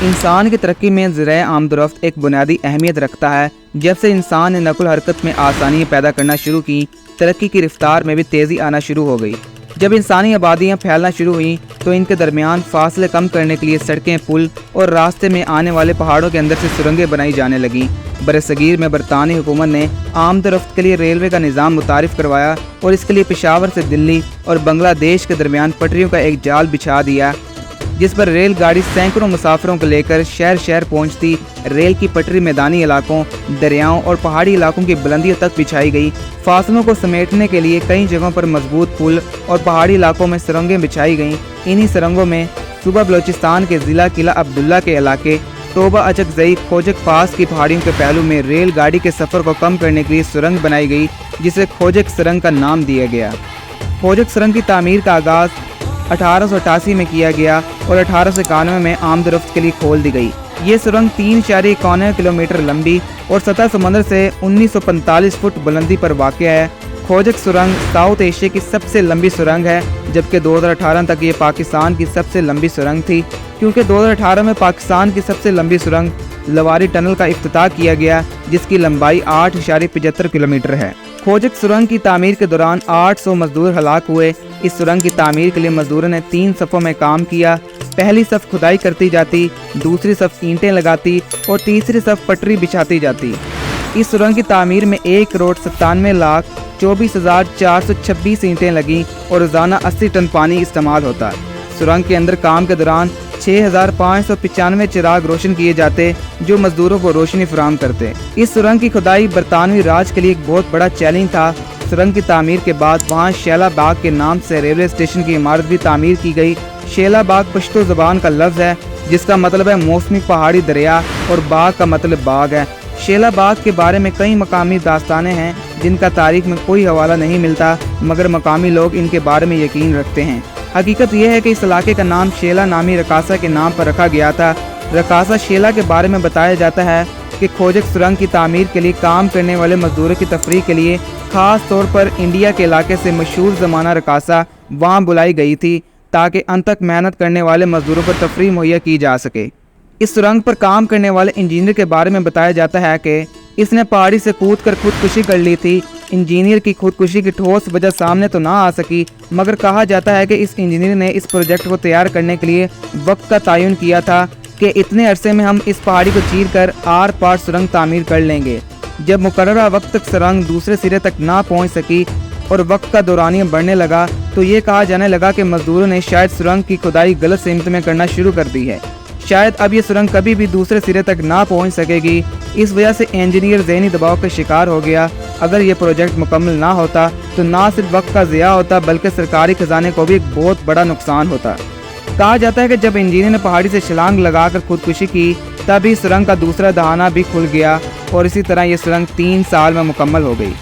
इंसान की तरक्की में ज़राए आमदोरफ्त एक बुनियादी अहमियत रखता है। जब से इंसान ने नकुल हरकत में आसानियाँ पैदा करना शुरू की, तरक्की की रफ्तार में भी तेज़ी आना शुरू हो गई। जब इंसानी आबादियाँ फैलना शुरू हुई तो इनके दरमियान फासले कम करने के लिए सड़कें, पुल और रास्ते में आने वाले पहाड़ों के अंदर से सुरंगें बनाई जाने लगीं। बरसगीर में बरतानी हुकूमत ने आमदोरफ्त के लिए रेलवे का निज़ाम मुतारिफ करवाया और इसके लिए पेशावर से दिल्ली और बांग्लादेश के दरमियान पटरियों का एक जाल बिछा दिया, जिस पर रेलगाड़ी सैकड़ों मुसाफिरों को लेकर शहर शहर पहुंचती। रेल की पटरी मैदानी इलाकों, दरियाओं और पहाड़ी इलाकों की बुलंदियों तक बिछाई गई। फासलों को समेटने के लिए कई जगहों पर मजबूत पुल और पहाड़ी इलाकों में सुरंगें बिछाई गईं। इन्हीं सुरंगों में सूबा बलोचिस्तान के ज़िला किला अब्दुल्ला के इलाके, तोबा अचकजई, खोजक पास की पहाड़ियों के पहलू में रेलगाड़ी के सफ़र को कम करने के लिए सुरंग बनाई गई, जिसे खोजक सुरंग का नाम दिया गया। खोजक सुरंग की तामीर का आगाज़ 1888 में किया गया और 1891 में आमदोरफ्त के लिए खोल दी गई। ये सुरंग 3.91 किलोमीटर लंबी और सतह समंदर से 1945 फुट बुलंदी पर वाक़या है। खोजक सुरंग साउथ एशिया की सबसे लंबी सुरंग है, जबकि 2018 तक ये पाकिस्तान की सबसे लंबी सुरंग थी, क्योंकि 2018 में पाकिस्तान की सबसे लंबी सुरंग लवारी टनल का इफ्तिताह किया गया, जिसकी लंबाई 8.75 किलोमीटर है। खोजक सुरंग की तामीर के दौरान 800 मजदूर हलाक हुए। इस सुरंग की तामीर के लिए मजदूरों ने 3 सफ़ों में काम किया। पहली सफ़ खुदाई करती जाती, दूसरी सफ़ ईंटें लगाती और तीसरी सफ़ पटरी बिछाती जाती। इस सुरंग की तामीर में 1,97,24,426 ईंटें लगीं और रोज़ाना 80 टन पानी इस्तेमाल होता। सुरंग के अंदर काम के दौरान 6,595 चिराग रोशन किए जाते, जो मजदूरों को रोशनी फराहम करते। इस सुरंग की खुदाई बरतानवी राज के लिए एक बहुत बड़ा चैलेंज था। सुरंग की तामीर के बाद वहाँ शेला बाग के नाम से रेलवे स्टेशन की इमारत भी तामीर की गई। शेला बाग पश्तो ज़बान का लफ्ज़ है, जिसका मतलब है मौसमी पहाड़ी दरिया, और बाग का मतलब बाग है। शेला बाग के बारे में कई मकामी दास्तानें हैं, जिनका तारीख में कोई हवाला नहीं मिलता, मगर मकामी लोग इनके बारे में यकीन रखते हैं। हकीकत यह है कि इस इलाके का नाम शेला नामी रकासा के नाम पर रखा गया था। रकासा शेला के बारे में बताया जाता है कि खोजक सुरंग की तामीर के लिए काम करने वाले मजदूरों की तफरीह के लिए ख़ास तौर पर इंडिया के इलाके से मशहूर ज़माना रकासा वहाँ बुलाई गई थी, ताकि अनथक मेहनत करने वाले मजदूरों पर तफरीह मुहैया की जा सके। इस सुरंग पर काम करने वाले इंजीनियर के बारे में बताया जाता है कि इसने पहाड़ी से कूद कर खुदकुशी कर ली थी। इंजीनियर की खुदकुशी की ठोस वजह सामने तो ना आ सकी, मगर कहा जाता है कि इस इंजीनियर ने इस प्रोजेक्ट को तैयार करने के लिए वक्त का तयन किया था कि इतने अरसे में हम इस पहाड़ी को चीर कर आर पार सुरंग तामीर कर लेंगे। जब मुकर्ररा वक्त तक सुरंग दूसरे सिरे तक ना पहुंच सकी और वक्त का दौरानिया बढ़ने लगा, तो ये कहा जाने लगा कि मजदूरों ने शायद सुरंग की खुदाई गलत सिमत में करना शुरू कर दी है। शायद अब ये सुरंग कभी भी दूसरे सिरे तक ना पहुंच सकेगी। इस वजह से इंजीनियर ज़हनी दबाव का शिकार हो गया। अगर ये प्रोजेक्ट मुकम्मल ना होता तो ना सिर्फ वक्त का ज़िया होता, बल्कि सरकारी खजाने को भी एक बहुत बड़ा नुकसान होता। कहा जाता है कि जब इंजीनियर ने पहाड़ी से छलांग लगाकर खुदकुशी की, तभी सुरंग का दूसरा दहाना भी खुल गया और इसी तरह ये सुरंग 3 साल में मुकम्मल हो गई।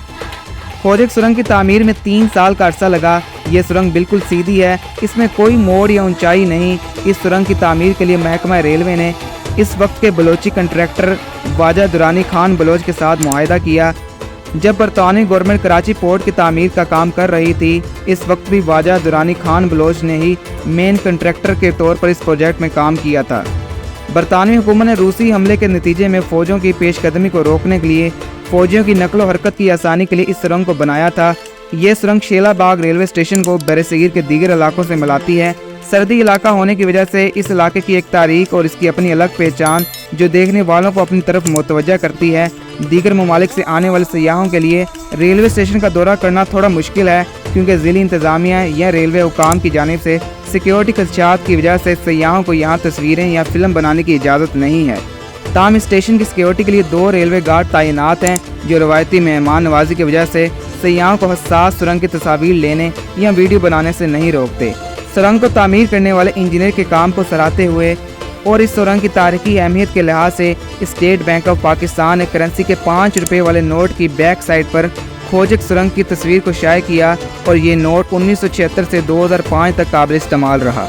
खोजक सुरंग की तामीर में 3 साल का अरसा लगा। ये सुरंग बिल्कुल सीधी है, इसमें कोई मोड़ या ऊंचाई नहीं। इस सुरंग की तामीर के लिए महकमा रेलवे ने इस वक्त के बलोची कंट्रैक्टर वाजा दुरानी खान बलोच के साथ मुआहदा किया। जब बरतानी गवर्नमेंट कराची पोर्ट की तामीर का काम कर रही थी, इस वक्त भी वाजा दुरानी खान बलोच ने ही मेन कंट्रैक्टर के तौर पर इस प्रोजेक्ट में काम किया था। बरतानवी हुकूमत ने रूसी हमले के नतीजे में फ़ौजों की पेशकदमी को रोकने के लिए फ़ौजियों की नकलो हरकत की आसानी के लिए इस सुरंग को बनाया था। ये सुरंग शेला बाग रेलवे स्टेशन को बरसगीर के दीगर इलाकों से मिलाती है। सर्दी इलाका होने की वजह से इस इलाके की एक तारीख और इसकी अपनी अलग पहचान, जो देखने वालों को अपनी तरफ मुतवज्जा करती है। दीगर ममालिक से आने वाले सयाहों के लिए रेलवे स्टेशन का दौरा करना थोड़ा मुश्किल है, क्योंकि ज़िली इंतज़ामिया या रेलवे हुकाम की जानिब से सिक्योरिटी खदशात की वजह से सयाहों को यहाँ तस्वीरें या फिल्म बनाने की इजाज़त नहीं है। ताम स्टेशन की सिक्योरिटी के लिए 2 रेलवे गार्ड तैनात हैं, जो रवायती मेहमान नवाजी की वजह से सयाहों को हसास सुरंग की तस्वीर लेने या वीडियो बनाने से नहीं रोकते। सुरंग को तामीर करने वाले इंजीनियर के काम को सराहते हुए और इस सुरंग की तारीखी अहमियत के लिहाज से स्टेट बैंक ऑफ पाकिस्तान ने करेंसी के 5 रुपये वाले नोट की बैक साइड पर खोजक सुरंग की तस्वीर को शाये किया और ये नोट 1976 से 2005 तक काबिल इस्तेमाल रहा।